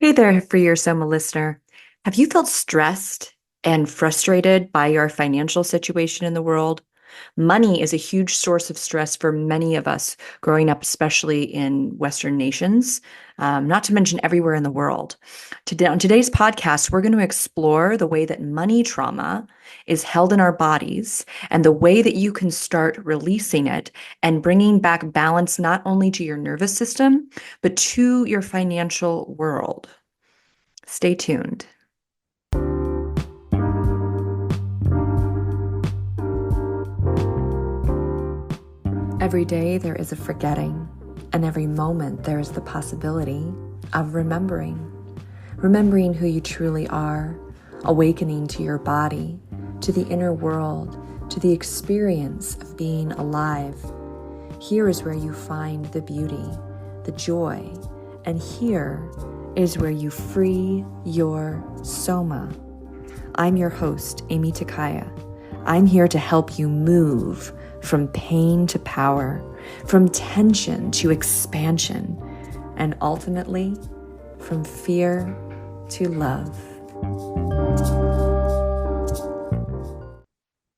Hey there, Free Your Soma listener. Have you felt stressed and frustrated by your financial situation in the world? Money is a huge source of stress for many of us growing up, especially in Western nations, not to mention everywhere in the world. Today, on today's podcast, we're going to explore the way that money trauma is held in our bodies and the way that you can start releasing it and bringing back balance not only to your nervous system, but to your financial world. Stay tuned. Every day there is a forgetting, and every moment there is the possibility of remembering. Remembering who you truly are, awakening to your body, to the inner world, to the experience of being alive. Here is where you find the beauty, the joy, and here is where you free your soma. I'm your host, Aimee Takaya. I'm here to help you move from pain to power, from tension to expansion, and ultimately from fear to love.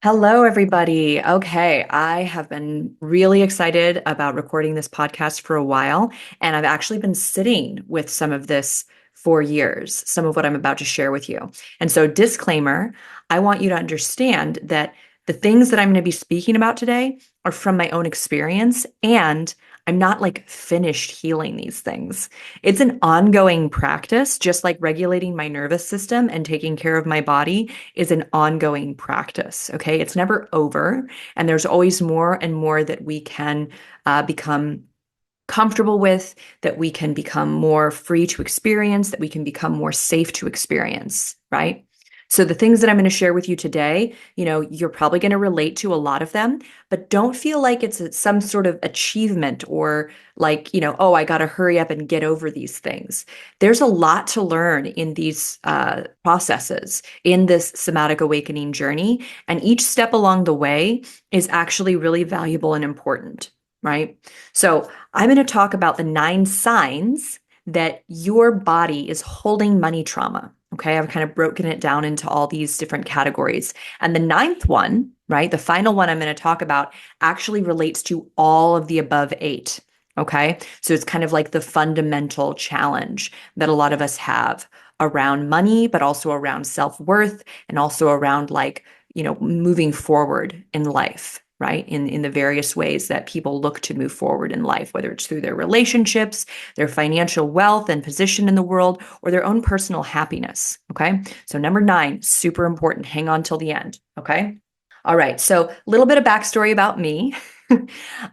Hello, everybody. Okay, I have been really excited about recording this podcast for a while, and I've actually been sitting with some of this for years, some of what I'm about to share with you. And so, disclaimer, I want you to understand that the things that I'm going to be speaking about today are from my own experience, and I'm not like finished healing these things. It's an ongoing practice, just like regulating my nervous system and taking care of my body is an ongoing practice. Okay. It's never over. And there's always more and more that we can become comfortable with, that we can become more free to experience, that we can become more safe to experience, right? So the things that I'm going to share with you today, you're probably going to relate to a lot of them, but don't feel like it's some sort of achievement or like, oh, I got to hurry up and get over these things. There's a lot to learn in these processes, in this somatic awakening journey. And each step along the way is actually really valuable and important, right? So I'm going to talk about the 9 signs that your body is holding money trauma. Okay, I've kind of broken it down into all these different categories. And the 9th one, right, the final one I'm going to talk about actually relates to all of the above 8. Okay, so it's kind of like the fundamental challenge that a lot of us have around money, but also around self-worth and also around like, moving forward in life, right? In the various ways that people look to move forward in life, whether it's through their relationships, their financial wealth and position in the world, or their own personal happiness. Okay. So number 9, super important. Hang on till the end. Okay. All right. So a little bit of backstory about me.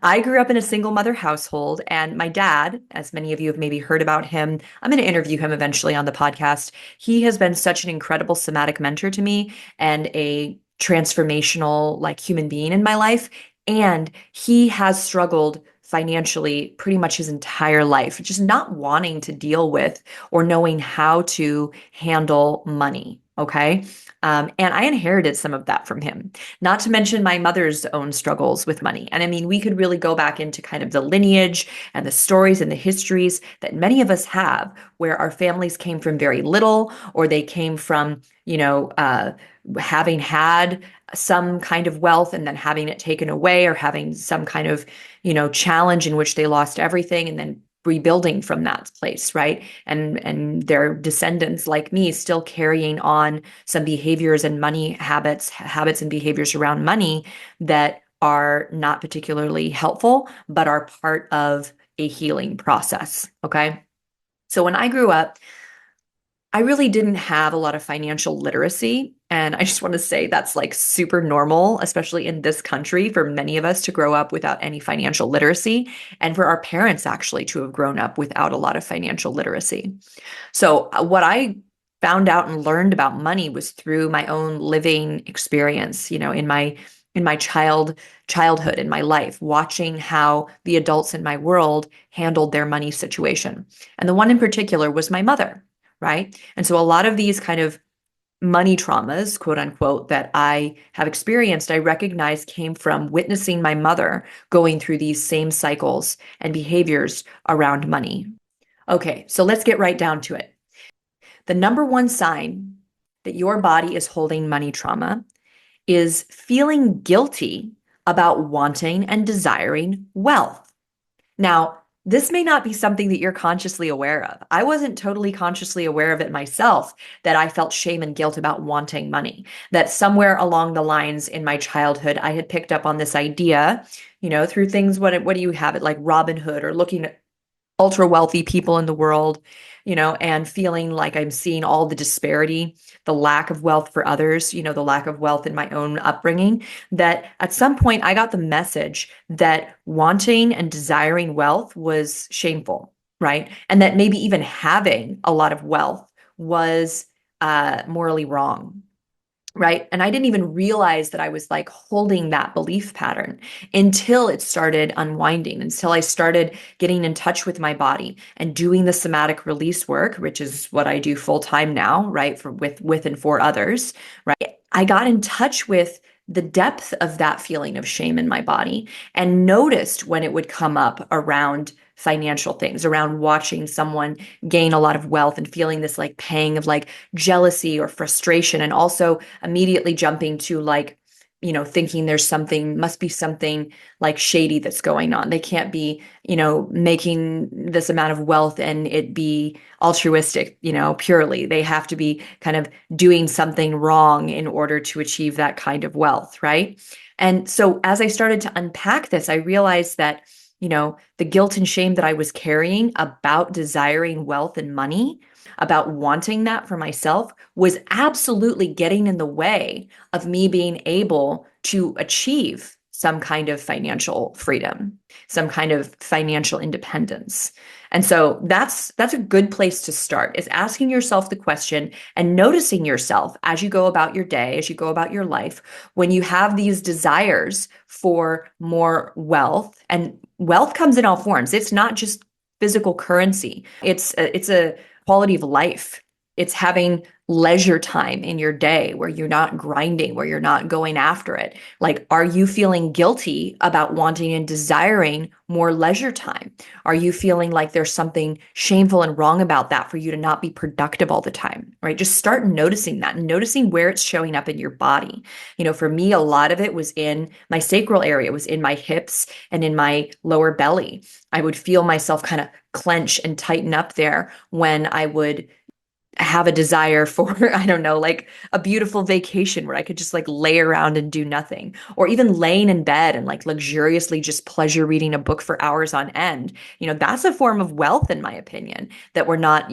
I grew up in a single mother household, and my dad, as many of you have maybe heard about him, I'm going to interview him eventually on the podcast. He has been such an incredible somatic mentor to me and a transformational like human being in my life. And he has struggled financially pretty much his entire life, just not wanting to deal with or knowing how to handle money. Okay. And I inherited some of that from him, not to mention my mother's own struggles with money. And I mean, we could really go back into kind of the lineage and the stories and the histories that many of us have, where our families came from very little, or they came from, having had some kind of wealth and then having it taken away, or having some kind of, challenge in which they lost everything and then rebuilding from that place, right? And their descendants like me still carrying on some behaviors and money habits and behaviors around money that are not particularly helpful, but are part of a healing process. Okay. So when I grew up, I really didn't have a lot of financial literacy. And I just want to say that's like super normal, especially in this country, for many of us to grow up without any financial literacy, and for our parents actually to have grown up without a lot of financial literacy. So, what I found out and learned about money was through my own living experience, in my childhood in my life, watching how the adults in my world handled their money situation. And the one in particular was my mother, right? And so a lot of these kind of money traumas, quote unquote, that I have experienced, I recognize came from witnessing my mother going through these same cycles and behaviors around money. Okay, so let's get right down to it. The number one sign that your body is holding money trauma is feeling guilty about wanting and desiring wealth. Now, this may not be something that you're consciously aware of. I wasn't totally consciously aware of it myself, that I felt shame and guilt about wanting money. That somewhere along the lines in my childhood, I had picked up on this idea, through things, what do you have it, like Robin Hood, or looking at ultra wealthy people in the world, and feeling like I'm seeing all the disparity, the lack of wealth for others, the lack of wealth in my own upbringing, that at some point I got the message that wanting and desiring wealth was shameful, right? And that maybe even having a lot of wealth was morally wrong. Right. And I didn't even realize that I was like holding that belief pattern until it started unwinding, until I started getting in touch with my body and doing the somatic release work, which is what I do full time now, right? With and for others, right? I got in touch with the depth of that feeling of shame in my body and noticed when it would come up around financial things, around watching someone gain a lot of wealth and feeling this like pang of like jealousy or frustration, and also immediately jumping to like, thinking must be something like shady that's going on. They can't be, making this amount of wealth and it be altruistic, purely. They have to be kind of doing something wrong in order to achieve that kind of wealth, right? And so as I started to unpack this, I realized that, the guilt and shame that I was carrying about desiring wealth and money, about wanting that for myself, was absolutely getting in the way of me being able to achieve some kind of financial freedom, some kind of financial independence. And so that's a good place to start, is asking yourself the question and noticing yourself as you go about your day, as you go about your life, when you have these desires for more wealth. And wealth comes in all forms. It's not just physical currency. It's a quality of life. It's having leisure time in your day where you're not grinding, where you're not going after it. Like, are you feeling guilty about wanting and desiring more leisure time? Are you feeling like there's something shameful and wrong about that for you to not be productive all the time, right? Just start noticing that and noticing where it's showing up in your body. For me, a lot of it was in my sacral area, it was in my hips and in my lower belly. I would feel myself kind of clench and tighten up there when I would have a desire for, I don't know, like a beautiful vacation where I could just like lay around and do nothing, or even laying in bed and like luxuriously just pleasure reading a book for hours on end. That's a form of wealth, in my opinion, that we're not,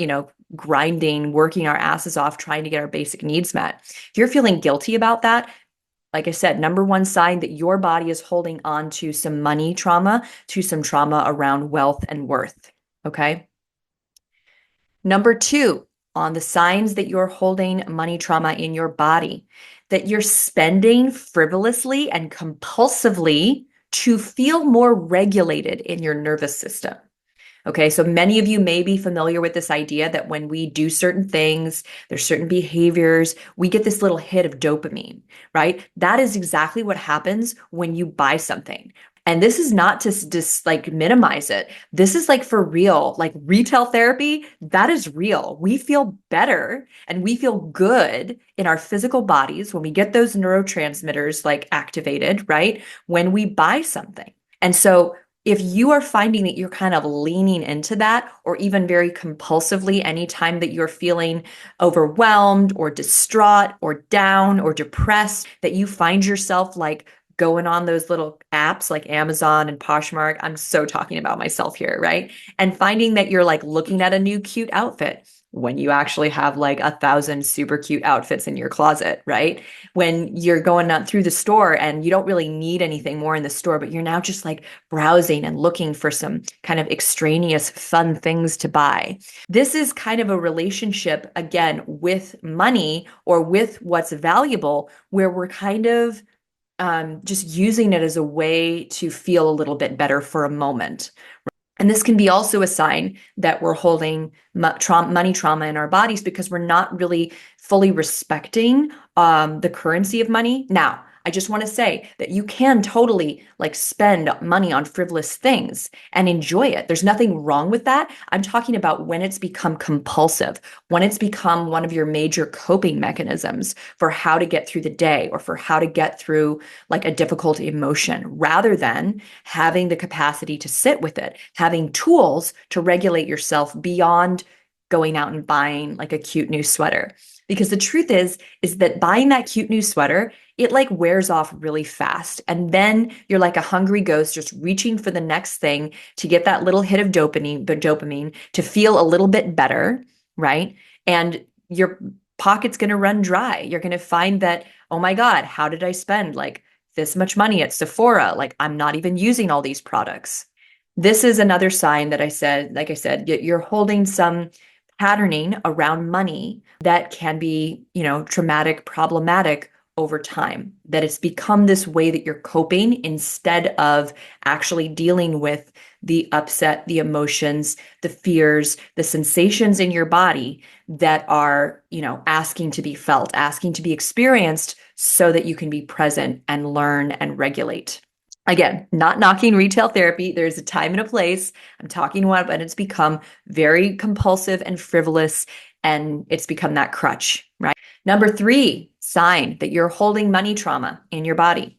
grinding, working our asses off, trying to get our basic needs met. If you're feeling guilty about that, like I said, number one sign that your body is holding on to some money trauma, to some trauma around wealth and worth. Okay. Number two, on the signs that you're holding money trauma in your body, that you're spending frivolously and compulsively to feel more regulated in your nervous system. Okay, so many of you may be familiar with this idea that when we do certain things, there's certain behaviors, we get this little hit of dopamine, right? That is exactly what happens when you buy something. And this is not to just like minimize it. This is like for real, like retail therapy, that is real. We feel better and we feel good in our physical bodies when we get those neurotransmitters like activated, right? When we buy something. And so if you are finding that you're kind of leaning into that, or even very compulsively, anytime that you're feeling overwhelmed or distraught or down or depressed, that you find yourself like going on those little apps like Amazon and Poshmark, I'm so talking about myself here, right? And finding that you're like looking at a new cute outfit when you actually have like 1,000 super cute outfits in your closet, right? When you're going out through the store and you don't really need anything more in the store, but you're now just like browsing and looking for some kind of extraneous fun things to buy. This is kind of a relationship, again, with money or with what's valuable, where we're kind of just using it as a way to feel a little bit better for a moment. And this can be also a sign that we're holding money trauma in our bodies because we're not really fully respecting the currency of money. Now, I just want to say that you can totally like spend money on frivolous things and enjoy it. There's nothing wrong with that. I'm talking about when it's become compulsive, when it's become one of your major coping mechanisms for how to get through the day or for how to get through like a difficult emotion, rather than having the capacity to sit with it, having tools to regulate yourself beyond going out and buying like a cute new sweater. Because the truth is that buying that cute new sweater, it like wears off really fast. And then you're like a hungry ghost just reaching for the next thing to get that little hit of dopamine to feel a little bit better, right? And your pocket's going to run dry. You're going to find that, oh my God, how did I spend like this much money at Sephora? Like I'm not even using all these products. This is another sign that I said, like I said, you're holding some patterning around money that can be, traumatic, problematic over time, that it's become this way that you're coping instead of actually dealing with the upset, the emotions, the fears, the sensations in your body that are, asking to be felt, asking to be experienced so that you can be present and learn and regulate. Again, not knocking retail therapy. There's a time and a place. I'm talking about when it's become very compulsive and frivolous, and it's become that crutch, right? Number three, sign that you're holding money trauma in your body.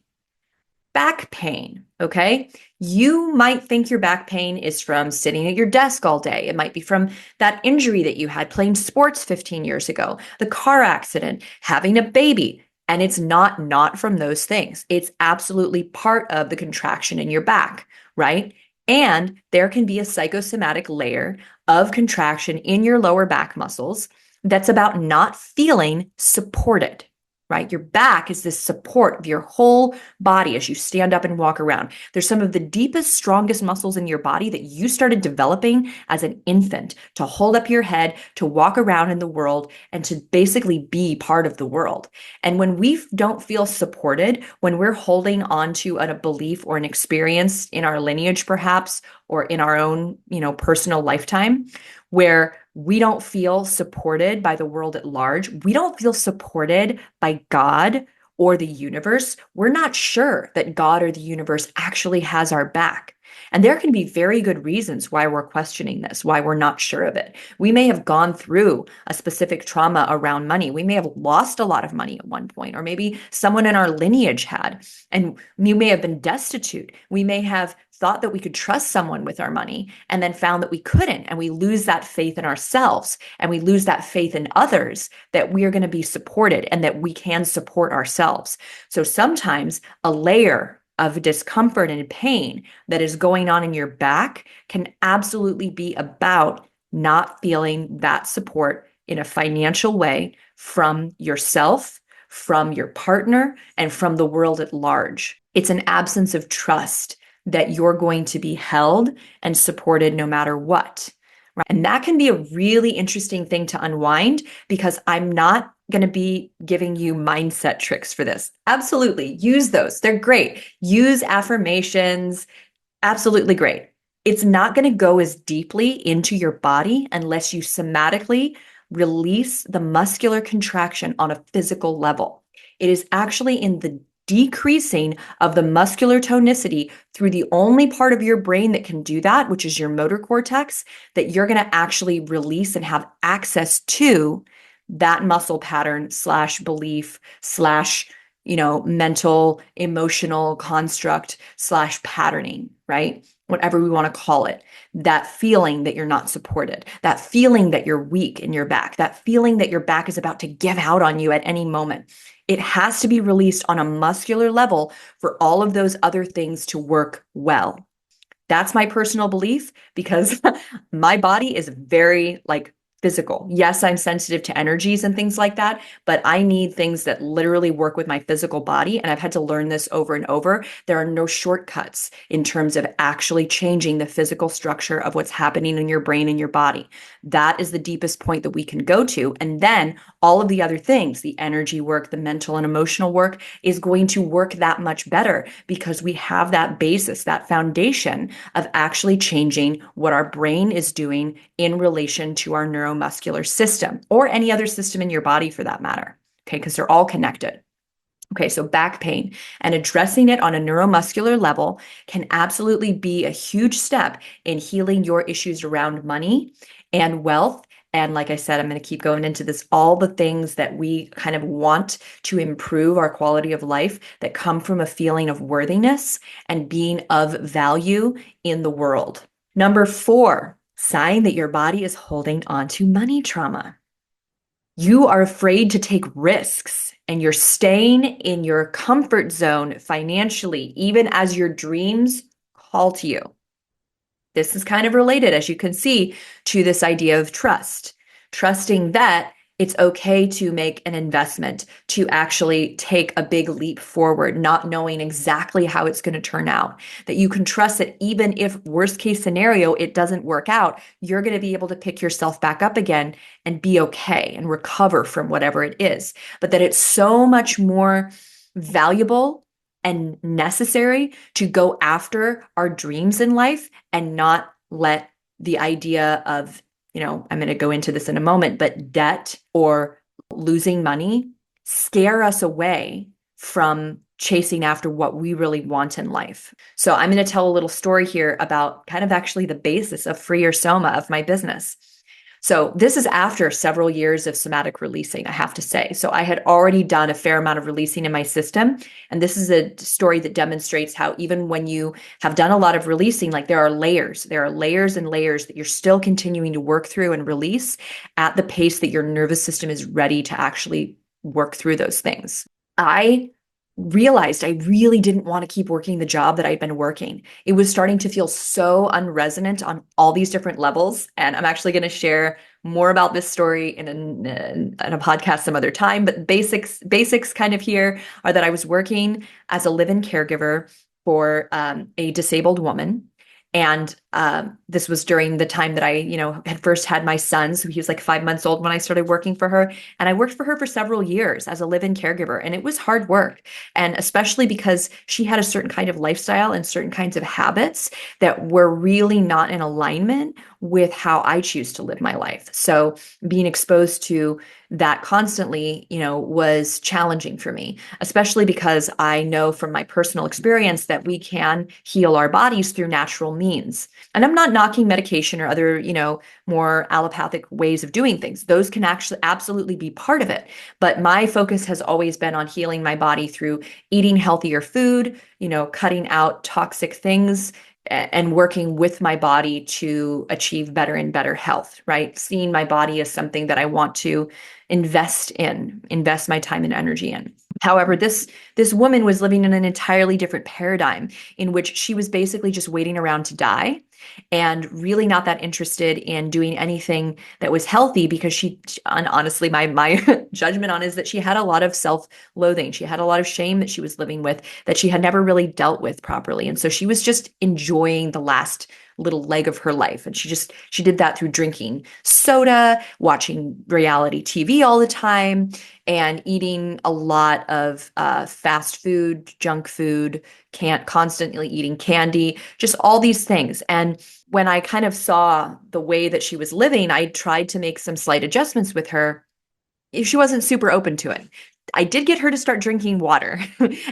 Back pain, okay? You might think your back pain is from sitting at your desk all day. It might be from that injury that you had playing sports 15 years ago, the car accident, having a baby. And it's not from those things. It's absolutely part of the contraction in your back, right? And there can be a psychosomatic layer of contraction in your lower back muscles that's about not feeling supported, right? Your back is this support of your whole body as you stand up and walk around. There's some of the deepest, strongest muscles in your body that you started developing as an infant to hold up your head, to walk around in the world, and to basically be part of the world. And when we don't feel supported, when we're holding on to a belief or an experience in our lineage, perhaps, or in our own, personal lifetime, where we don't feel supported by the world at large, we don't feel supported by God or the universe, we're not sure that God or the universe actually has our back. And there can be very good reasons why we're questioning this, why we're not sure of it. We may have gone through a specific trauma around money. We may have lost a lot of money at one point, or maybe someone in our lineage had, and you may have been destitute. We may have thought that we could trust someone with our money and then found that we couldn't. And we lose that faith in ourselves and we lose that faith in others that we are going to be supported and that we can support ourselves. So sometimes a layer of discomfort and pain that is going on in your back can absolutely be about not feeling that support in a financial way from yourself, from your partner, and from the world at large. It's an absence of trust that you're going to be held and supported no matter what. Right? And that can be a really interesting thing to unwind, because I'm not going to be giving you mindset tricks for this. Absolutely. Use those. They're great. Use affirmations. Absolutely great. It's not going to go as deeply into your body unless you somatically release the muscular contraction on a physical level. It is actually in the decreasing of the muscular tonicity through the only part of your brain that can do that, which is your motor cortex, that you're going to actually release and have access to that muscle pattern slash belief slash, mental, emotional construct slash patterning, right? Whatever we want to call it. That feeling that you're not supported, that feeling that you're weak in your back, that feeling that your back is about to give out on you at any moment. It has to be released on a muscular level for all of those other things to work well. That's my personal belief, because my body is very like physical. Yes, I'm sensitive to energies and things like that, but I need things that literally work with my physical body. And I've had to learn this over and over. There are no shortcuts in terms of actually changing the physical structure of what's happening in your brain and your body. That is the deepest point that we can go to. And then all of the other things, the energy work, the mental and emotional work, is going to work that much better because we have that basis, that foundation of actually changing what our brain is doing in relation to our neuromuscular system, or any other system in your body for that matter. Okay, because they're all connected. Okay, so back pain and addressing it on a neuromuscular level can absolutely be a huge step in healing your issues around money and wealth. And like I said, I'm going to keep going into this, all the things that we kind of want to improve our quality of life that come from a feeling of worthiness and being of value in the world. Number four, sign that your body is holding on to money trauma. You are afraid to take risks and you're staying in your comfort zone financially, even as your dreams call to you. This is kind of related, as you can see, to this idea of trust. Trusting that it's okay to make an investment, to actually take a big leap forward, not knowing exactly how it's going to turn out. That you can trust that even if worst case scenario, it doesn't work out, you're going to be able to pick yourself back up again and be okay and recover from whatever it is. But that it's so much more valuable and necessary to go after our dreams in life and not let the idea of, I'm going to go into this in a moment, but debt or losing money scare us away from chasing after what we really want in life. So I'm going to tell a little story here about kind of actually the basis of Free Your Soma, of my business. So this is after several years of somatic releasing, I have to say. So I had already done a fair amount of releasing in my system. And this is a story that demonstrates how even when you have done a lot of releasing, like there are layers and layers that you're still continuing to work through and release at the pace that your nervous system is ready to actually work through those things. I realized I really didn't want to keep working the job that I'd been working. It was starting to feel so unresonant on all these different levels. And I'm actually going to share more about this story in a podcast some other time. But basics kind of here are that I was working as a live-in caregiver for a disabled woman. And this was during the time that I, had first had my son. So he was like 5 months old when I started working for her. And I worked for her for several years as a live-in caregiver. And it was hard work. And especially because she had a certain kind of lifestyle and certain kinds of habits that were really not in alignment with how I choose to live my life. So being exposed to that constantly, was challenging for me, especially because I know from my personal experience that we can heal our bodies through natural means. And I'm not knocking medication or other, more allopathic ways of doing things. Those can actually absolutely be part of it. But my focus has always been on healing my body through eating healthier food, cutting out toxic things and working with my body to achieve better and better health, right? Seeing my body as something that I want to invest my time and energy in. However, this woman was living in an entirely different paradigm in which she was basically just waiting around to die and really not that interested in doing anything that was healthy because and honestly, my judgment on is that she had a lot of self-loathing. She had a lot of shame that she was living with that she had never really dealt with properly. And so she was just enjoying the last little leg of her life. And she did that through drinking soda, watching reality TV all the time, and eating a lot of fast food, junk food, can't constantly eating candy, just all these things. And when I kind of saw the way that she was living, I tried to make some slight adjustments with her. She wasn't super open to it. I did get her to start drinking water,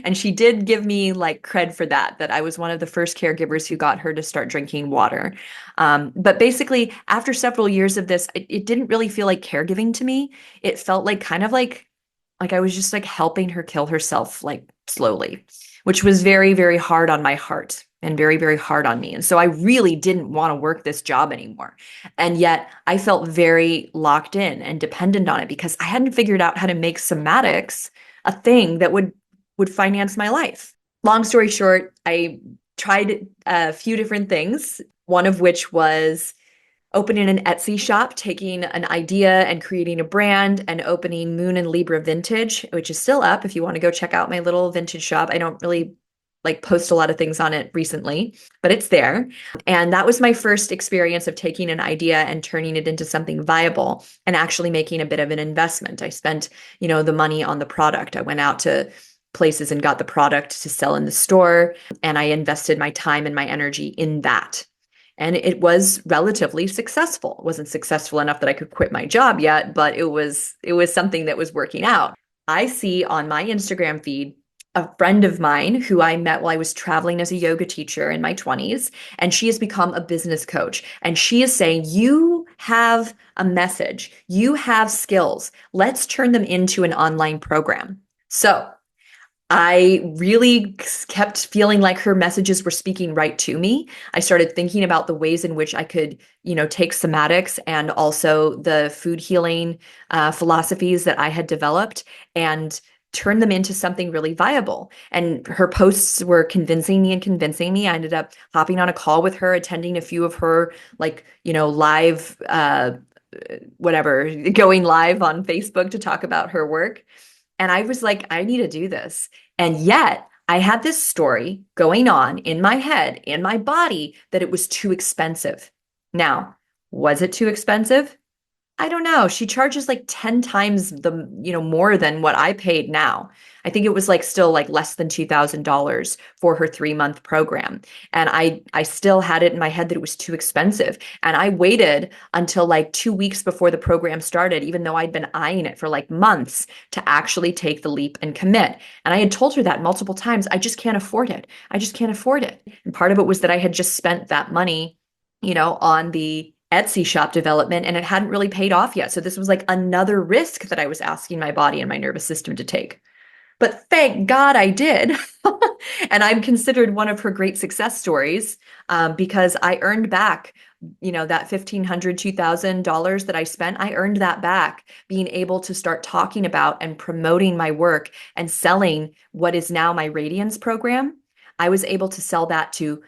and she did give me like cred for that I was one of the first caregivers who got her to start drinking water. But basically, after several years of this, it didn't really feel like caregiving to me. It felt like kind of like I was just like helping her kill herself, like slowly, which was very, very hard on my heart and very, very hard on me. And so I really didn't want to work this job anymore. And yet I felt very locked in and dependent on it because I hadn't figured out how to make somatics a thing that would finance my life. Long story short, I tried a few different things, one of which was opening an Etsy shop, taking an idea and creating a brand, and opening Moon and Libra Vintage, which is still up if you want to go check out my little vintage shop. I don't really like post a lot of things on it recently, but it's there. And that was my first experience of taking an idea and turning it into something viable and actually making a bit of an investment. I spent, the money on the product. I went out to places and got the product to sell in the store, and I invested my time and my energy in that. And it was relatively successful. It wasn't successful enough that I could quit my job yet, but it was something that was working out. I see on my Instagram feed a friend of mine who I met while I was traveling as a yoga teacher in my 20s, and she has become a business coach. And she is saying, you have a message, you have skills. Let's turn them into an online program. So I really kept feeling like her messages were speaking right to me. I started thinking about the ways in which I could, take somatics and also the food healing philosophies that I had developed and turn them into something really viable. And her posts were convincing me and convincing me. I ended up hopping on a call with her, attending a few of her, like, live, whatever, going live on Facebook to talk about her work. And I was like, I need to do this. And yet I had this story going on in my head, in my body, that it was too expensive. Now, was it too expensive? I don't know. She charges like 10 times the, more than what I paid now. I think it was like still like less than $2,000 for her 3-month program. And I still had it in my head that it was too expensive. And I waited until like 2 weeks before the program started, even though I'd been eyeing it for like months, to actually take the leap and commit. And I had told her that multiple times. I just can't afford it. I just can't afford it. And part of it was that I had just spent that money, on the Etsy shop development, and it hadn't really paid off yet. So this was like another risk that I was asking my body and my nervous system to take. But thank God I did. And I'm considered one of her great success stories, because I earned back, that $1,500, $2,000 that I spent. I earned that back being able to start talking about and promoting my work and selling what is now my Radiance program. I was able to sell that to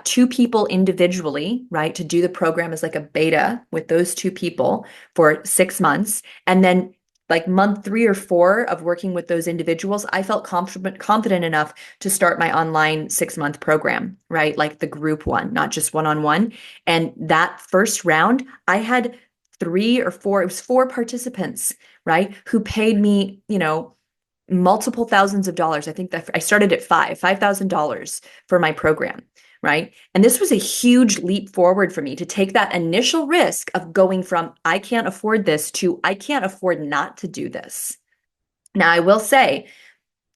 two people individually, right? To do the program as like a beta with those two people for 6 months. And then like month 3 or 4 of working with those individuals, I felt confident enough to start my online 6-month program, right? Like the group one, not just one-on-one. And that first round, I had 3 or 4, it was 4 participants, right? Who paid me, multiple thousands of dollars. I think that I started at $5,000 for my program, right? And this was a huge leap forward for me to take that initial risk of going from I can't afford this to I can't afford not to do this. Now, I will say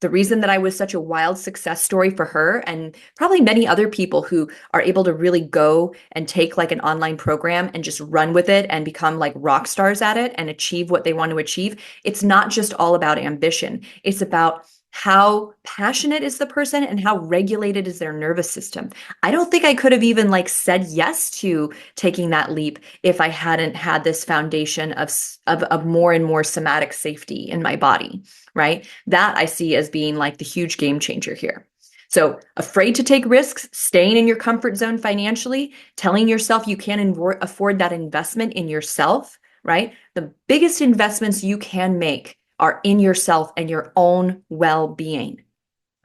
the reason that I was such a wild success story for her and probably many other people who are able to really go and take like an online program and just run with it and become like rock stars at it and achieve what they want to achieve. It's not just all about ambition. It's about how passionate is the person and how regulated is their nervous system. I don't think I could have even like said yes to taking that leap if I hadn't had this foundation of more and more somatic safety in my body, right? That I see as being like the huge game changer here. So, afraid to take risks, staying in your comfort zone financially, telling yourself you can't afford that investment in yourself, right? The biggest investments you can make are in yourself and your own well being.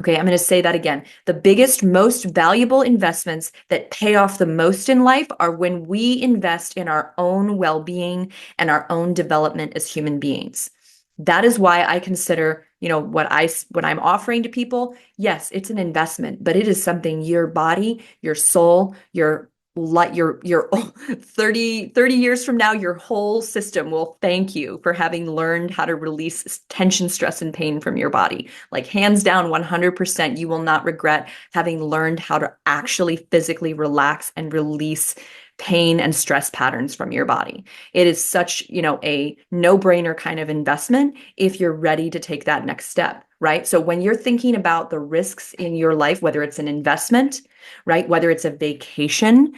Okay, I'm going to say that again. The biggest, most valuable investments that pay off the most in life are when we invest in our own well being and our own development as human beings. That is why I consider, what I'm offering to people, yes, it's an investment, but it is something your body, your soul, your 30 years from now, your whole system will thank you for having learned how to release tension, stress, and pain from your body. Like hands down, 100%, you will not regret having learned how to actually physically relax and release pain and stress patterns from your body. It is such, a no-brainer kind of investment if you're ready to take that next step, right? So when you're thinking about the risks in your life, whether it's an investment, right? Whether it's a vacation,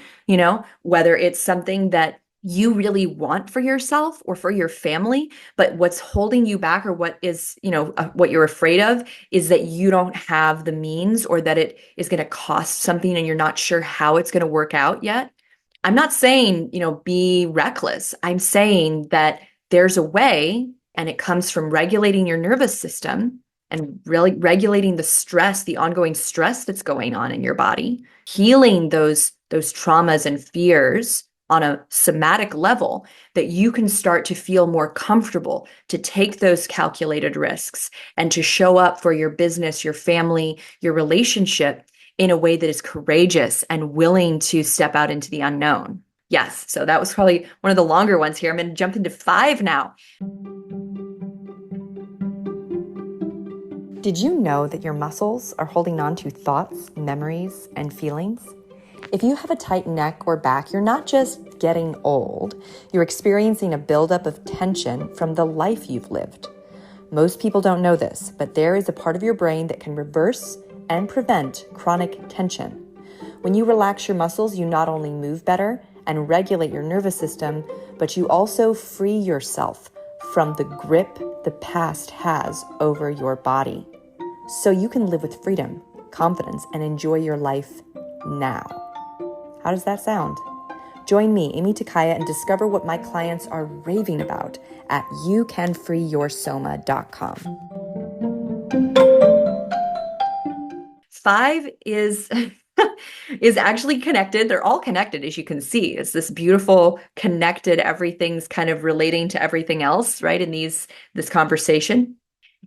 whether it's something that you really want for yourself or for your family, but what's holding you back or what is, what you're afraid of is that you don't have the means or that it is going to cost something and you're not sure how it's going to work out yet. I'm not saying, be reckless. I'm saying that there's a way, and it comes from regulating your nervous system and really regulating the stress, the ongoing stress that's going on in your body, healing those traumas and fears on a somatic level, that you can start to feel more comfortable to take those calculated risks and to show up for your business, your family, your relationship in a way that is courageous and willing to step out into the unknown. Yes, so that was probably one of the longer ones here. I'm going to jump into 5 now. Did you know that your muscles are holding on to thoughts, memories, and feelings? If you have a tight neck or back, you're not just getting old, you're experiencing a buildup of tension from the life you've lived. Most people don't know this, but there is a part of your brain that can reverse and prevent chronic tension. When you relax your muscles, you not only move better and regulate your nervous system, but you also free yourself from the grip the past has over your body. So you can live with freedom, confidence, and enjoy your life now. How does that sound? Join me, Aimee Takaya, and discover what my clients are raving about at youcanfreeyoursoma.com. Five is is actually connected. They're all connected, as you can see. It's this beautiful connected, everything's kind of relating to everything else, right? In this conversation.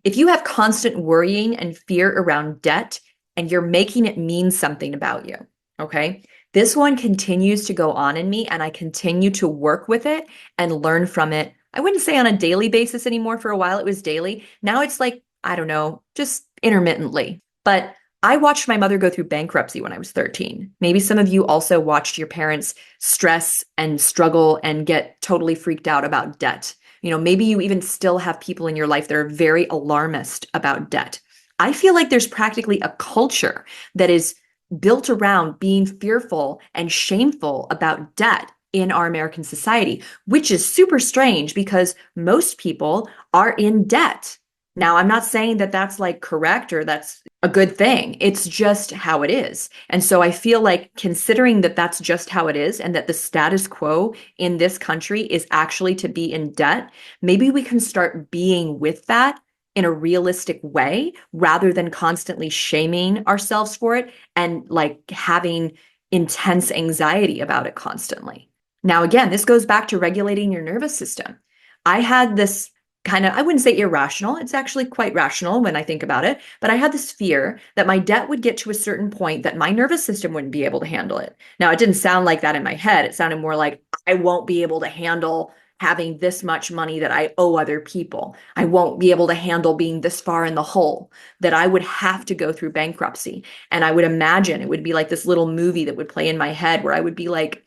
If you have constant worrying and fear around debt and you're making it mean something about you, okay? This one continues to go on in me and I continue to work with it and learn from it. I wouldn't say on a daily basis anymore. For a while it was daily. Now it's like, I don't know, just intermittently. But I watched my mother go through bankruptcy when I was 13. Maybe some of you also watched your parents stress and struggle and get totally freaked out about debt. Maybe you even still have people in your life that are very alarmist about debt. I feel like there's practically a culture that is built around being fearful and shameful about debt in our American society, which is super strange because most people are in debt. Now, I'm not saying that that's like correct or that's a good thing. It's just how it is. And so I feel like considering that that's just how it is and that the status quo in this country is actually to be in debt, maybe we can start being with that in a realistic way rather than constantly shaming ourselves for it and like having intense anxiety about it constantly. Now, again, this goes back to regulating your nervous system. I had this kind of, I wouldn't say irrational. It's actually quite rational when I think about it. But I had this fear that my debt would get to a certain point that my nervous system wouldn't be able to handle it. Now, it didn't sound like that in my head. It sounded more like I won't be able to handle having this much money that I owe other people. I won't be able to handle being this far in the hole, that I would have to go through bankruptcy. And I would imagine it would be like this little movie that would play in my head where I would be like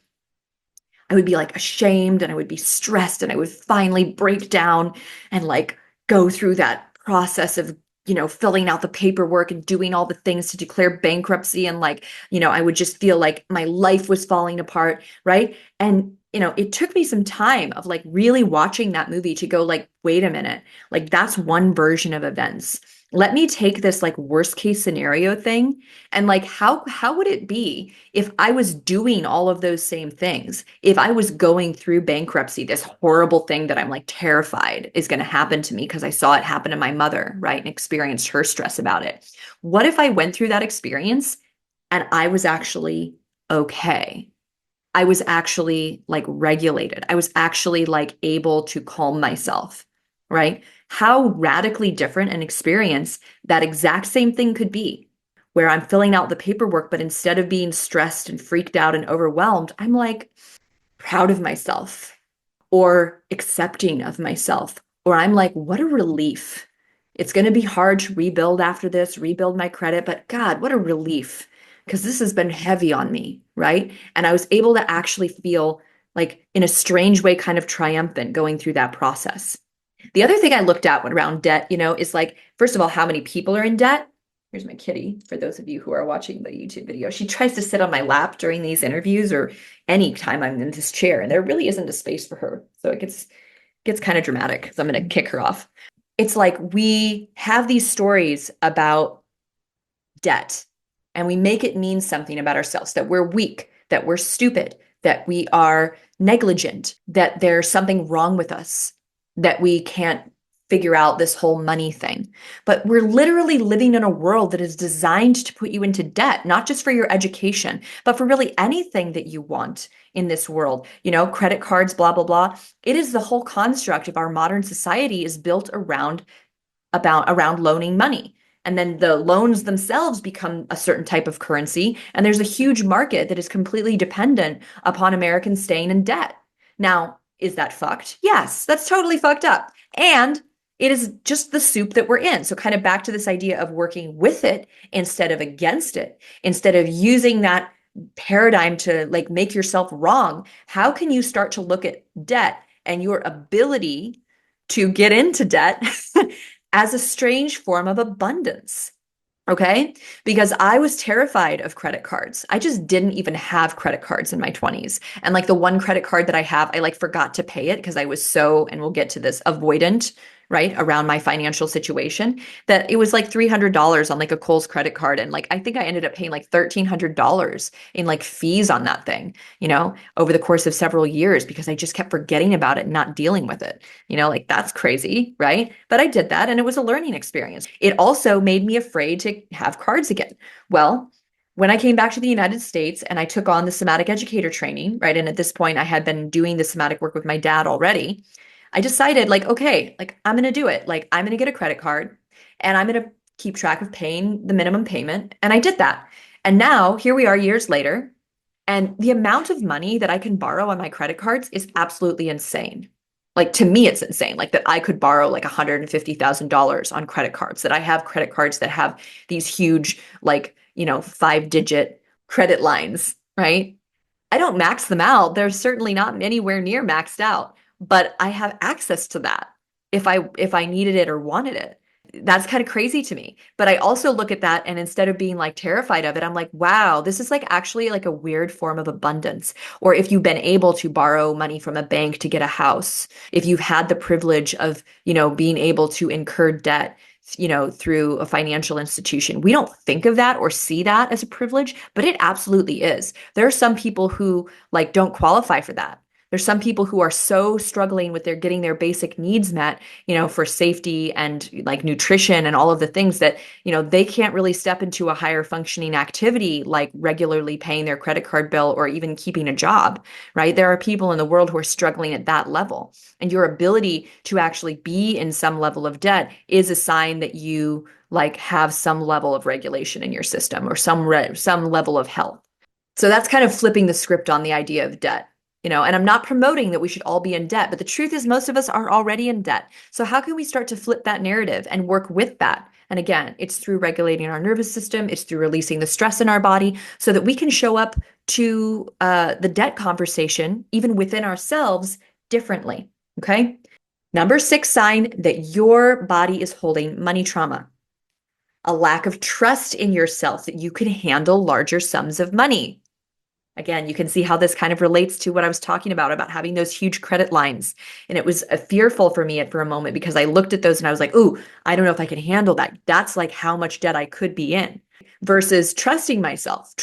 ashamed and I would be stressed and I would finally break down and like go through that process of, filling out the paperwork and doing all the things to declare bankruptcy. And like, I would just feel like my life was falling apart. Right. And, it took me some time of like really watching that movie to go like, wait a minute, like that's one version of events. Let me take this like worst case scenario thing and like how would it be if I was doing all of those same things? If I was going through bankruptcy, this horrible thing that I'm like terrified is going to happen to me because I saw it happen to my mother, right? And experienced her stress about it. What if I went through that experience and I was actually okay? I was actually like regulated. I was actually like able to calm myself, right? How radically different an experience that exact same thing could be, where I'm filling out the paperwork, but instead of being stressed and freaked out and overwhelmed, I'm like proud of myself or accepting of myself, or I'm like, what a relief. It's going to be hard to rebuild after this, rebuild my credit, but God, what a relief because this has been heavy on me, right? And I was able to actually feel like in a strange way, kind of triumphant going through that process. The other thing I looked at around debt, is like, first of all, how many people are in debt? Here's my kitty, for those of you who are watching the YouTube video. She tries to sit on my lap during these interviews or any time I'm in this chair, and there really isn't a space for her. So it gets kind of dramatic, so I'm going to kick her off. It's like we have these stories about debt and we make it mean something about ourselves, that we're weak, that we're stupid, that we are negligent, that there's something wrong with us, that we can't figure out this whole money thing. But we're literally living in a world that is designed to put you into debt, not just for your education, but for really anything that you want in this world. Credit cards, blah, blah, blah. It is the whole construct of our modern society is built around loaning money. And then the loans themselves become a certain type of currency. And there's a huge market that is completely dependent upon Americans staying in debt. Now, is that fucked? Yes, that's totally fucked up. And It is just the soup that we're in. So, kind of back to this idea of working with it instead of against it, instead of using that paradigm to like make yourself wrong. How can you start to look at debt and your ability to get into debt as a strange form of abundance? Okay. Because I was terrified of credit cards. I just didn't even have credit cards in my 20s. And like the one credit card that I have, I like forgot to pay it because I was so, and we'll get to this, avoidant, right, around my financial situation that it was like $300 on like a Kohl's credit card. And like, I think I ended up paying like $1,300 in like fees on that thing, over the course of several years because I just kept forgetting about it and not dealing with it. Like that's crazy, right? But I did that and it was a learning experience. It also made me afraid to have cards again. Well, when I came back to the United States and I took on the somatic educator training, right? And at this point, I had been doing the somatic work with my dad already. I decided, like, okay, like I'm going to do it. Like, I'm going to get a credit card and I'm going to keep track of paying the minimum payment. And I did that. And now here we are years later. And the amount of money that I can borrow on my credit cards is absolutely insane. Like to me, it's insane. Like that I could borrow like $150,000 on credit cards, that I have credit cards that have these huge, like, 5-digit credit lines, right? I don't max them out. They're certainly not anywhere near maxed out, but I have access to that if I needed it or wanted it. That's kind of crazy to me. But I also look at that and instead of being like terrified of it, I'm like, wow, this is like actually like a weird form of abundance. Or if you've been able to borrow money from a bank to get a house, if you've had the privilege of, being able to incur debt, through a financial institution. We don't think of that or see that as a privilege, but it absolutely is. There are some people who like don't qualify for that. There's some people who are so struggling with their getting their basic needs met, for safety and like nutrition and all of the things that, they can't really step into a higher functioning activity like regularly paying their credit card bill or even keeping a job, right? There are people in the world who are struggling at that level. And your ability to actually be in some level of debt is a sign that you like have some level of regulation in your system or some level of health. So that's kind of flipping the script on the idea of debt. And I'm not promoting that we should all be in debt, but the truth is most of us are already in debt. So how can we start to flip that narrative and work with that? And again, it's through regulating our nervous system, it's through releasing the stress in our body so that we can show up to the debt conversation, even within ourselves, differently. Okay. Number 6 sign that your body is holding money trauma: a lack of trust in yourself that you can handle larger sums of money. Again, you can see how this kind of relates to what I was talking about having those huge credit lines. And it was fearful for me for a moment because I looked at those and I was like, ooh, I don't know if I can handle that. That's like how much debt I could be in versus trusting myself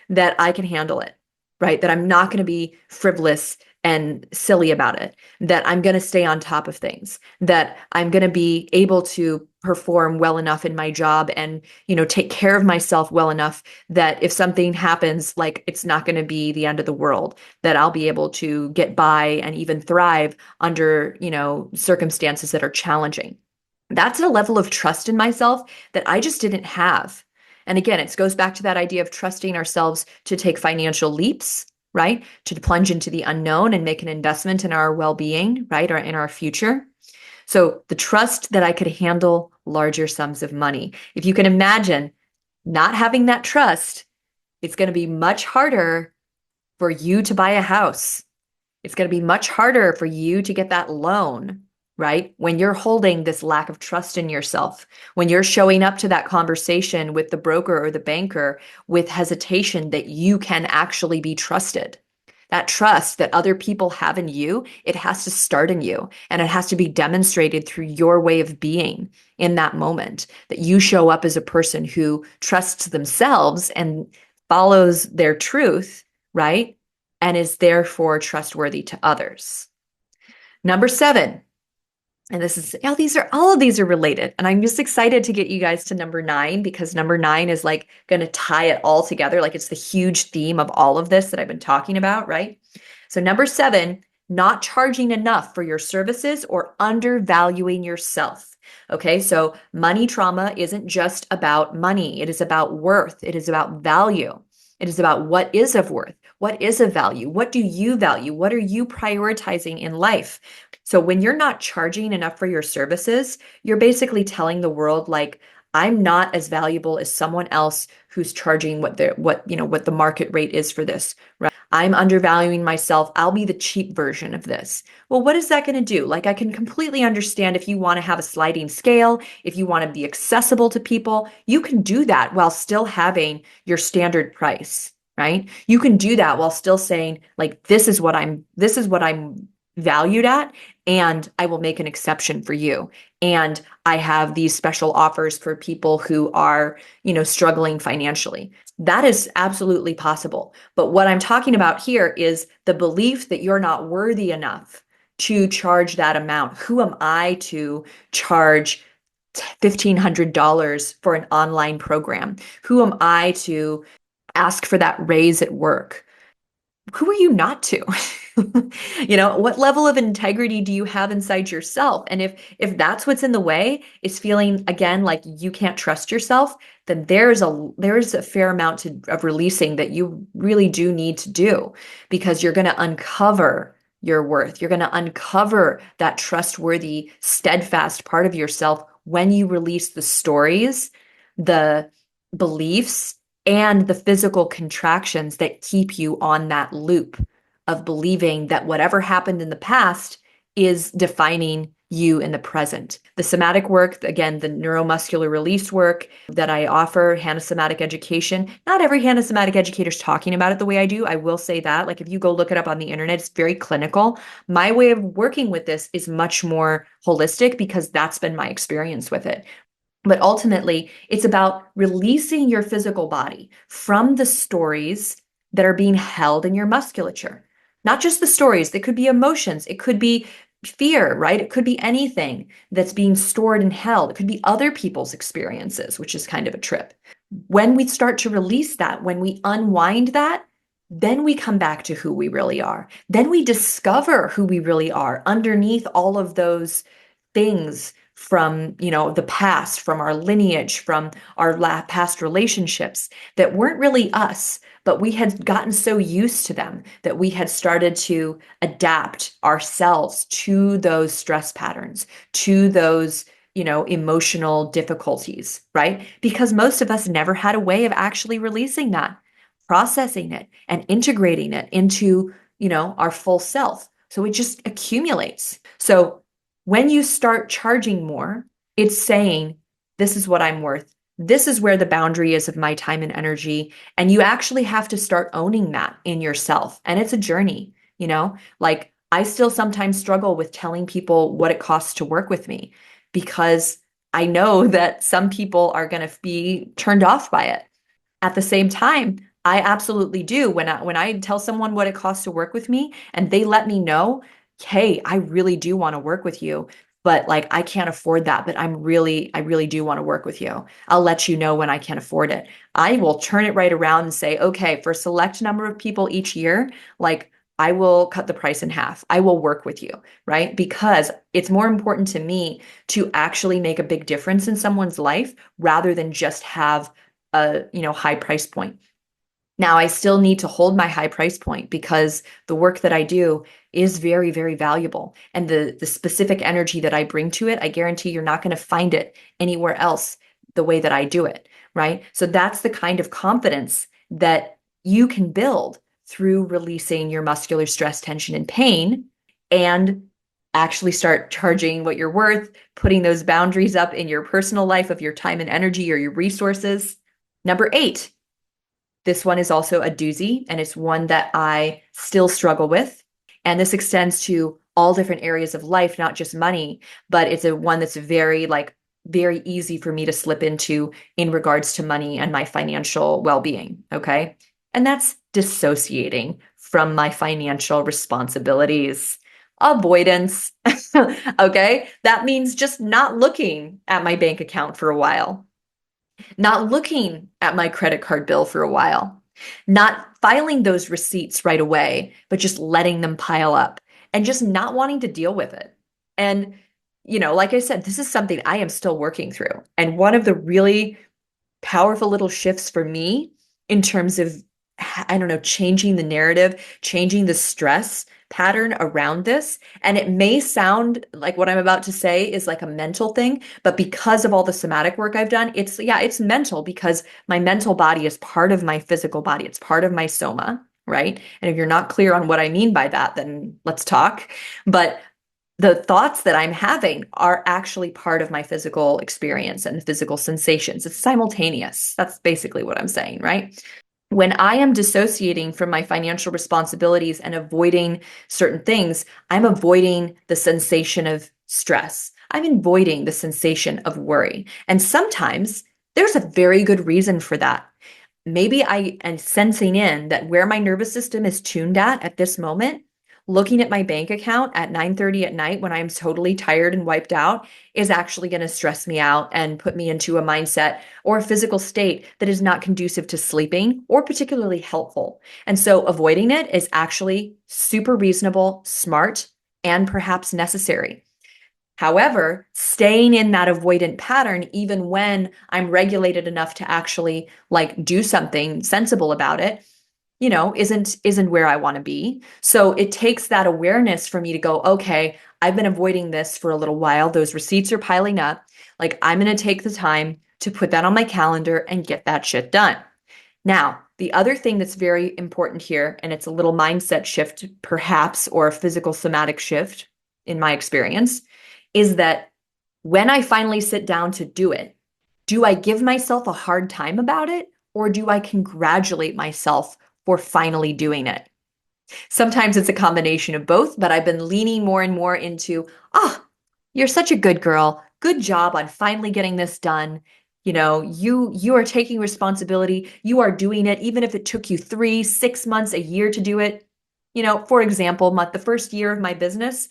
that I can handle it, right? That I'm not going to be frivolous and silly about it, that I'm going to stay on top of things, that I'm going to be able to perform well enough in my job and, take care of myself well enough that if something happens, like it's not going to be the end of the world, that I'll be able to get by and even thrive under, circumstances that are challenging. That's a level of trust in myself that I just didn't have. And again, it goes back to that idea of trusting ourselves to take financial leaps, right? To plunge into the unknown and make an investment in our well-being, right? Or in our future. So the trust that I could handle larger sums of money. If you can imagine not having that trust, it's going to be much harder for you to buy a house. It's going to be much harder for you to get that loan, right? When you're holding this lack of trust in yourself, when you're showing up to that conversation with the broker or the banker with hesitation that you can actually be trusted. That trust that other people have in you, it has to start in you and it has to be demonstrated through your way of being in that moment, that you show up as a person who trusts themselves and follows their truth, right? And is therefore trustworthy to others. Number 7, and this is, all of these are related. And I'm just excited to get you guys to number 9 because number 9 is like going to tie it all together. Like it's the huge theme of all of this that I've been talking about, right? So number 7, not charging enough for your services or undervaluing yourself. Okay, so money trauma isn't just about money. It is about worth. It is about value. It is about what is of worth. What is of value? What do you value? What are you prioritizing in life? So when you're not charging enough for your services, you're basically telling the world like, I'm not as valuable as someone else who's charging what the market rate is for this, right? I'm undervaluing myself. I'll be the cheap version of this. Well, what is that going to do? Like, I can completely understand if you want to have a sliding scale, if you want to be accessible to people, you can do that while still having your standard price, right? You can do that while still saying, like, this is what I'm valued at, and I will make an exception for you. And I have these special offers for people who are, struggling financially. That is absolutely possible. But what I'm talking about here is the belief that you're not worthy enough to charge that amount. Who am I to charge $1,500 for an online program? Who am I to ask for that raise at work? Who are you not to? What level of integrity do you have inside yourself? And if that's what's in the way, is feeling again like you can't trust yourself, then there's a fair amount of releasing that you really do need to do, because you're going to uncover your worth. You're going to uncover that trustworthy, steadfast part of yourself when you release the stories, the beliefs, and the physical contractions that keep you on that loop of believing that whatever happened in the past is defining you in the present. The somatic work, again, the neuromuscular release work that I offer, Hanasomatic education, not every Hanasomatic educator is talking about it the way I do. I will say that. Like, if you go look it up on the internet, it's very clinical. My way of working with this is much more holistic because that's been my experience with it. But ultimately, it's about releasing your physical body from the stories that are being held in your musculature. Not just the stories, it could be emotions, it could be fear, right? It could be anything that's being stored and held. It could be other people's experiences, which is kind of a trip. When we start to release that, when we unwind that, then we come back to who we really are. Then we discover who we really are underneath all of those things from, the past, from our lineage, from our past relationships that weren't really us, but we had gotten so used to them that we had started to adapt ourselves to those stress patterns, to those, emotional difficulties, right? Because most of us never had a way of actually releasing that, processing it, and integrating it into, our full self. So it just accumulates. So when you start charging more, it's saying, this is what I'm worth. This is where the boundary is of my time and energy. And you actually have to start owning that in yourself. And it's a journey, like I still sometimes struggle with telling people what it costs to work with me, because I know that some people are going to be turned off by it. At the same time, I absolutely do. When I tell someone what it costs to work with me and they let me know, hey, I really do want to work with you, but like I can't afford that, but I really do want to work with you. I'll let you know when I can afford it. I will turn it right around and say, okay, for a select number of people each year, like I will cut the price in half. I will work with you, right? Because it's more important to me to actually make a big difference in someone's life rather than just have a, high price point. Now, I still need to hold my high price point because the work that I do is very, very valuable. And the specific energy that I bring to it, I guarantee you're not going to find it anywhere else the way that I do it, right? So that's the kind of confidence that you can build through releasing your muscular stress, tension, and pain, and actually start charging what you're worth, putting those boundaries up in your personal life of your time and energy or your resources. Number 8, this one is also a doozy, and it's one that I still struggle with. And this extends to all different areas of life, not just money, but it's a one that's very easy for me to slip into in regards to money and my financial well-being. Okay. And that's dissociating from my financial responsibilities. Avoidance. Okay. That means just not looking at my bank account for a while, not looking at my credit card bill for a while, not filing those receipts right away, but just letting them pile up and just not wanting to deal with it. And, like I said, this is something I am still working through. And one of the really powerful little shifts for me in terms of, I don't know, changing the narrative, changing the stress pattern around this. And it may sound like what I'm about to say is like a mental thing, but because of all the somatic work I've done, it's mental because my mental body is part of my physical body. It's part of my soma, right? And if you're not clear on what I mean by that, then let's talk. But the thoughts that I'm having are actually part of my physical experience and physical sensations. It's simultaneous. That's basically what I'm saying, right? When I am dissociating from my financial responsibilities and avoiding certain things, I'm avoiding the sensation of stress. I'm avoiding the sensation of worry. And sometimes there's a very good reason for that. Maybe I am sensing in that where my nervous system is tuned at this moment, looking at my bank account at 9:30 at night when I'm totally tired and wiped out is actually going to stress me out and put me into a mindset or a physical state that is not conducive to sleeping or particularly helpful. And so avoiding it is actually super reasonable, smart, and perhaps necessary. However, staying in that avoidant pattern, even when I'm regulated enough to actually like do something sensible about it, isn't where I want to be. So it takes that awareness for me to go, okay, I've been avoiding this for a little while. Those receipts are piling up. Like I'm going to take the time to put that on my calendar and get that shit done. Now, the other thing that's very important here, and it's a little mindset shift, perhaps, or a physical somatic shift in my experience, is that when I finally sit down to do it, do I give myself a hard time about it, or do I congratulate myself for finally doing it? Sometimes it's a combination of both, but I've been leaning more and more into, oh, you're such a good girl. Good job on finally getting this done. You are taking responsibility. You are doing it, even if it took you 3, 6 months, a year to do it. For example, the first year of my business,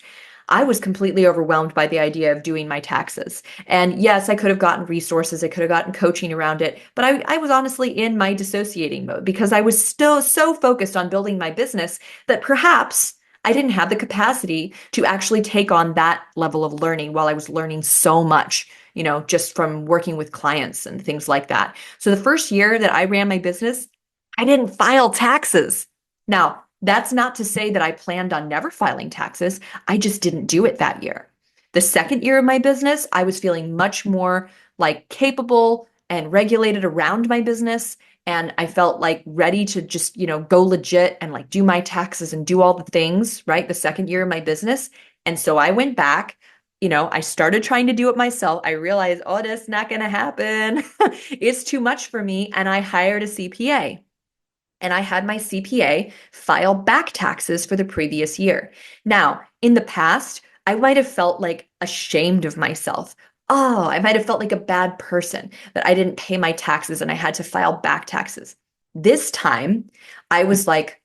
I was completely overwhelmed by the idea of doing my taxes. And yes, I could have gotten resources, I could have gotten coaching around it, but I was honestly in my dissociating mode because I was still so focused on building my business that perhaps I didn't have the capacity to actually take on that level of learning while I was learning so much, just from working with clients and things like that. So the first year that I ran my business, I didn't file taxes. Now, that's not to say that I planned on never filing taxes. I just didn't do it that year. The second year of my business, I was feeling much more like capable and regulated around my business. And I felt like ready to just, go legit and like do my taxes and do all the things, right? The second year of my business. And so I went back, I started trying to do it myself. I realized, oh, that's not going to happen. It's too much for me. And I hired a CPA and I had my CPA file back taxes for the previous year. Now, in the past, I might have felt like ashamed of myself. Oh, I might have felt like a bad person that I didn't pay my taxes and I had to file back taxes. This time, I was like,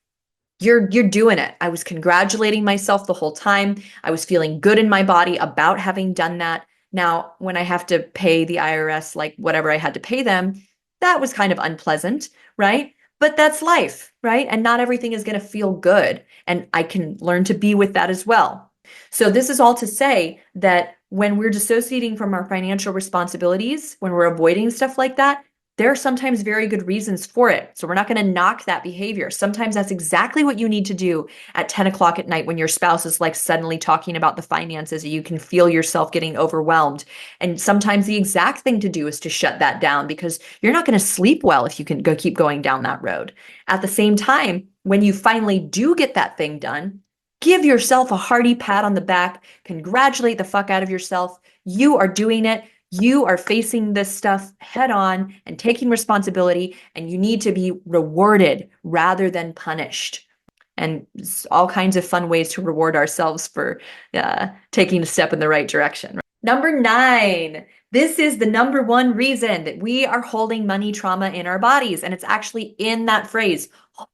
you're doing it. I was congratulating myself the whole time. I was feeling good in my body about having done that. Now, when I have to pay the IRS, like whatever I had to pay them, that was kind of unpleasant, right? But that's life, right? And not everything is going to feel good. And I can learn to be with that as well. So, this is all to say that when we're dissociating from our financial responsibilities, when we're avoiding stuff like that, there are sometimes very good reasons for it. So we're not going to knock that behavior. Sometimes that's exactly what you need to do at 10 o'clock at night when your spouse is like suddenly talking about the finances. You can feel yourself getting overwhelmed. And sometimes the exact thing to do is to shut that down because you're not going to sleep well if you can keep going down that road. At the same time, when you finally do get that thing done, give yourself a hearty pat on the back, congratulate the fuck out of yourself. You are doing it. You are facing this stuff head on and taking responsibility, and you need to be rewarded rather than punished. And all kinds of fun ways to reward ourselves for taking a step in the right direction. Number 9, this is the number one reason that we are holding money trauma in our bodies. And it's actually in that phrase,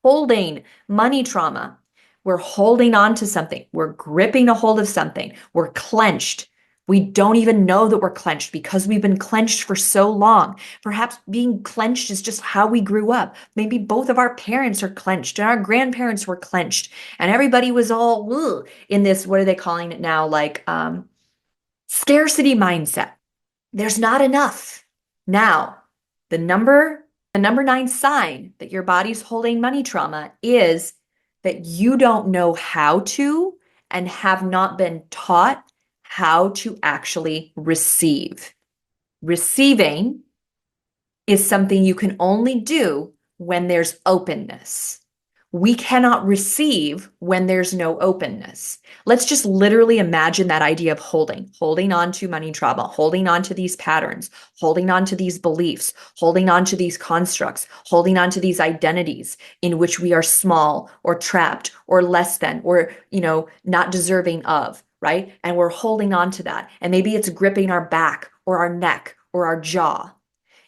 holding money trauma. We're holding on to something. We're gripping a hold of something. We're clenched. We don't even know that we're clenched because we've been clenched for so long. Perhaps being clenched is just how we grew up. Maybe both of our parents are clenched and our grandparents were clenched and everybody was all in this, what are they calling it now? Like scarcity mindset. There's not enough. Now, the number 9 sign that your body's holding money trauma is that you don't know how to and have not been taught how to actually receive. Receiving is something you can only do when there's openness. We cannot receive when there's no openness. Let's just literally imagine that idea of holding on to money trauma, holding on to these patterns, holding on to these beliefs, holding on to these constructs, holding on to these identities in which we are small or trapped or less than or, not deserving of, right? And we're holding on to that. And maybe it's gripping our back or our neck or our jaw.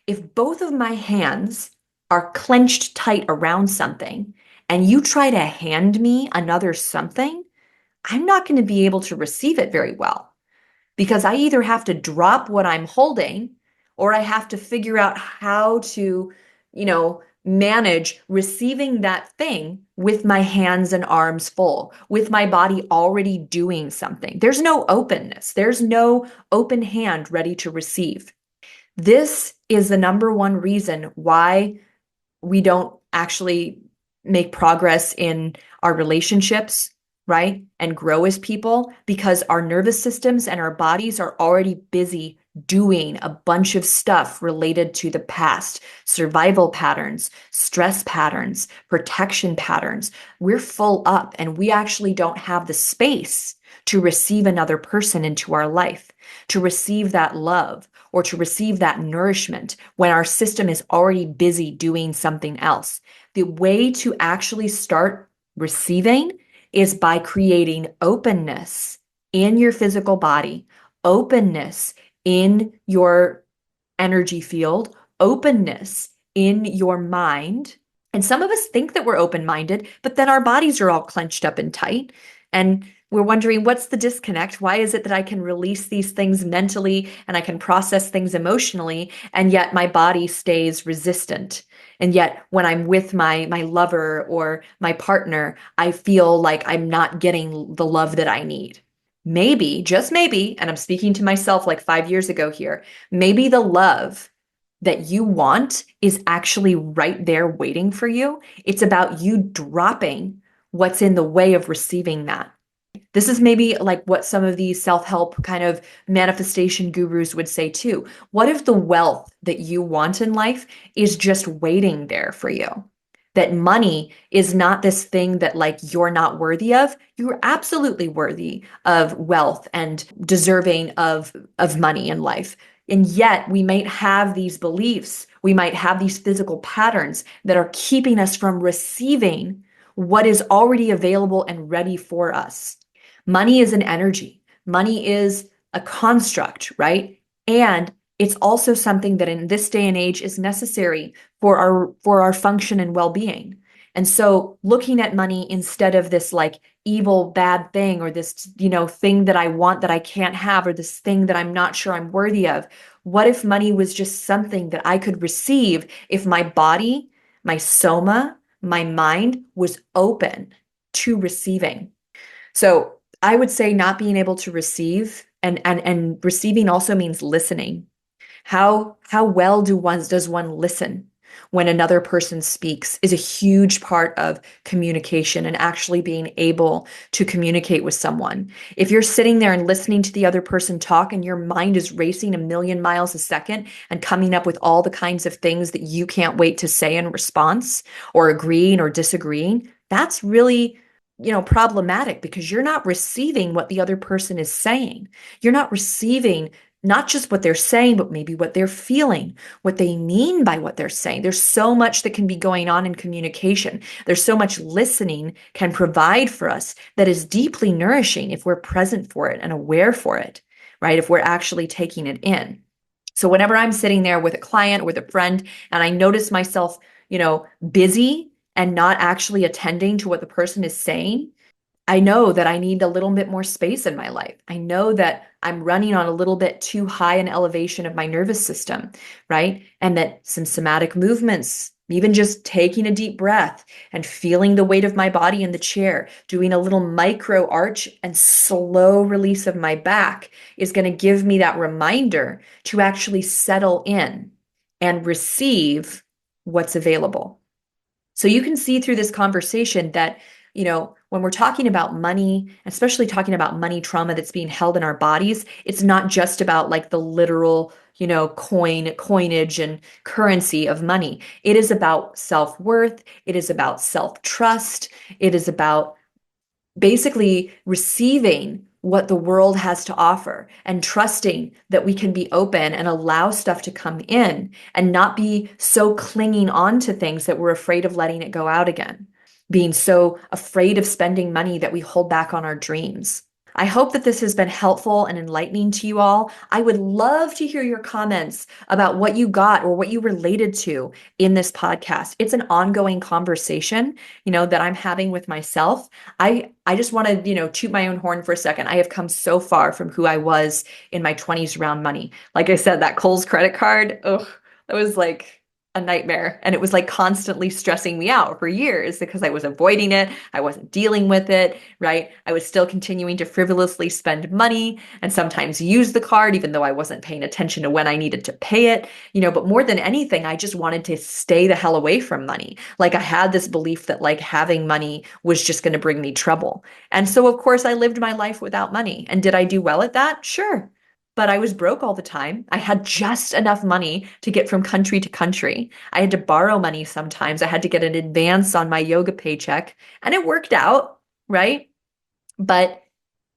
If both of my hands are clenched tight around something and you try to hand me another something, I'm not going to be able to receive it very well because I either have to drop what I'm holding or I have to figure out how to, manage receiving that thing with my hands and arms full, with my body already doing something. There's no openness. There's no open hand ready to receive. This is the number one reason why we don't actually make progress in our relationships, right? And grow as people because our nervous systems and our bodies are already busy doing a bunch of stuff related to the past, survival patterns, stress patterns, protection patterns. We're full up and we actually don't have the space to receive another person into our life, to receive that love or to receive that nourishment when our system is already busy doing something else. The way to actually start receiving is by creating openness in your physical body, openness in your energy field, openness in your mind. And some of us think that we're open minded, but then our bodies are all clenched up and tight. And we're wondering, what's the disconnect? Why is it that I can release these things mentally and I can process things emotionally, and yet my body stays resistant? And yet when I'm with my lover or my partner, I feel like I'm not getting the love that I need. Maybe, just maybe, and I'm speaking to myself like 5 years ago here, maybe the love that you want is actually right there waiting for you. It's about you dropping what's in the way of receiving that. This is maybe like what some of these self-help kind of manifestation gurus would say too. What if the wealth that you want in life is just waiting there for you? That money is not this thing that like you're not worthy of. You're absolutely worthy of wealth and deserving of money in life. And yet we might have these beliefs, we might have these physical patterns that are keeping us from receiving what is already available and ready for us. Money is an energy. Money is a construct, right? And it's also something that in this day and age is necessary for our function and well-being. And so looking at money instead of this like evil bad thing or this, thing that I want that I can't have or this thing that I'm not sure I'm worthy of. What if money was just something that I could receive if my body, my soma, my mind was open to receiving? So I would say not being able to receive and receiving also means listening. How well does one listen when another person speaks is a huge part of communication and actually being able to communicate with someone. If you're sitting there and listening to the other person talk and your mind is racing a million miles a second and coming up with all the kinds of things that you can't wait to say in response or agreeing or disagreeing, that's really problematic because you're not receiving what the other person is saying. You're not receiving not just what they're saying, but maybe what they're feeling, what they mean by what they're saying. There's so much that can be going on in communication. There's so much listening can provide for us that is deeply nourishing if we're present for it and aware for it, right? If we're actually taking it in. So whenever I'm sitting there with a client or with a friend and I notice myself, busy and not actually attending to what the person is saying, I know that I need a little bit more space in my life. I know that I'm running on a little bit too high an elevation of my nervous system, right? And that some somatic movements, even just taking a deep breath and feeling the weight of my body in the chair, doing a little micro arch and slow release of my back is going to give me that reminder to actually settle in and receive what's available. So you can see through this conversation that when we're talking about money, especially talking about money trauma that's being held in our bodies, it's not just about like the literal, coinage and currency of money. It is about self-worth. It is about self-trust. It is about basically receiving what the world has to offer and trusting that we can be open and allow stuff to come in and not be so clinging on to things that we're afraid of letting it go out again, being so afraid of spending money that we hold back on our dreams. I hope that this has been helpful and enlightening to you all. I would love to hear your comments about what you got or what you related to in this podcast. It's an ongoing conversation, that I'm having with myself. I just want to, toot my own horn for a second. I have come so far from who I was in my 20s around money. Like I said, that Kohl's credit card, ugh, that was like a nightmare. And it was like constantly stressing me out for years because I was avoiding it. I wasn't dealing with it, right? I was still continuing to frivolously spend money and sometimes use the card, even though I wasn't paying attention to when I needed to pay it, but more than anything, I just wanted to stay the hell away from money. Like I had this belief that like having money was just going to bring me trouble. And so, of course, I lived my life without money. And did I do well at that? Sure. But I was broke all the time. I had just enough money to get from country to country. I had to borrow money sometimes. I had to get an advance on my yoga paycheck, and it worked out, right? But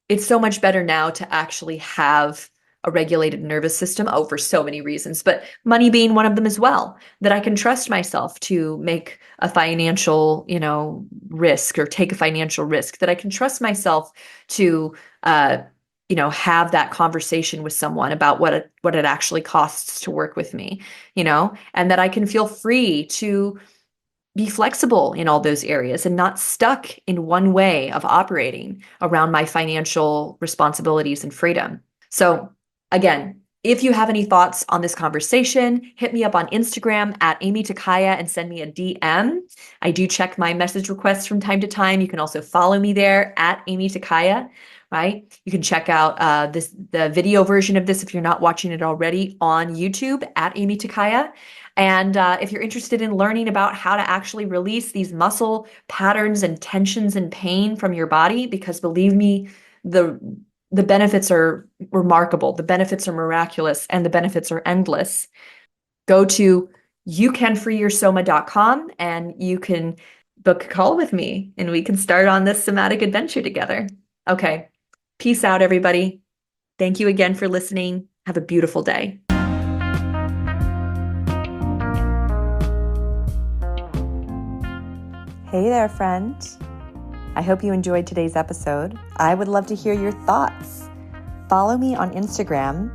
it's so much better now to actually have a regulated nervous system. Oh, for so many reasons, but money being one of them as well, that I can trust myself to make a financial, risk or take a financial risk, that I can trust myself to, have that conversation with someone about what it actually costs to work with me, and that I can feel free to be flexible in all those areas and not stuck in one way of operating around my financial responsibilities and freedom. So again, if you have any thoughts on this conversation, hit me up on Instagram at Aimee Takaya and send me a DM. I do check my message requests from time to time. You can also follow me there at Aimee Takaya, right? You can check out the video version of this if you're not watching it already on YouTube at Aimee Takaya. And if you're interested in learning about how to actually release these muscle patterns and tensions and pain from your body, because believe me, the benefits are remarkable, the benefits are miraculous, and the benefits are endless, go to youcanfreeyoursoma.com and you can book a call with me and we can start on this somatic adventure together. Okay. Peace out, everybody. Thank you again for listening. Have a beautiful day. Hey there, friend. I hope you enjoyed today's episode. I would love to hear your thoughts. Follow me on Instagram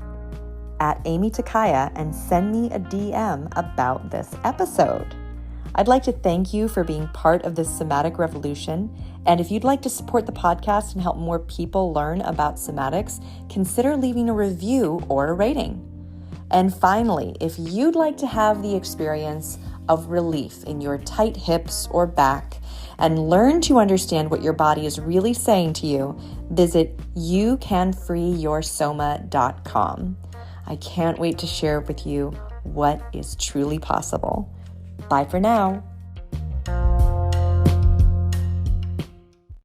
at Aimee Takaya and send me a DM about this episode. I'd like to thank you for being part of this somatic revolution. And if you'd like to support the podcast and help more people learn about somatics, consider leaving a review or a rating. And finally, if you'd like to have the experience of relief in your tight hips or back and learn to understand what your body is really saying to you, visit youcanfreeyoursoma.com. I can't wait to share with you what is truly possible. Bye for now.